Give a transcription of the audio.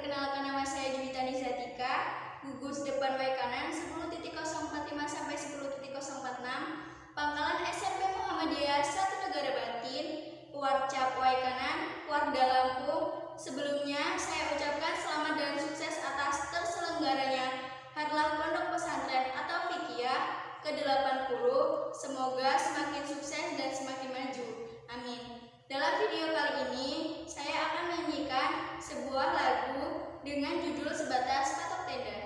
Perkenalkan, nama saya Juwita Nizatika, gugus depan Y kanan 10.045 sampai 10.046, pangkalan SMP Muhammadiyah 1 Negara Bantin, Warcap Y kanan, Warga Lampung. Sebelumnya saya ucapkan selamat dan sukses atas terselenggaranya Harlah Pondok Pesantren atau Fikiyah ke-80. Semoga semakin sukses dan semakin maju. Amin. Dalam video kali ini saya akan menyanyikan sebuah lagu dengan judul Sebatas Patok Tenda.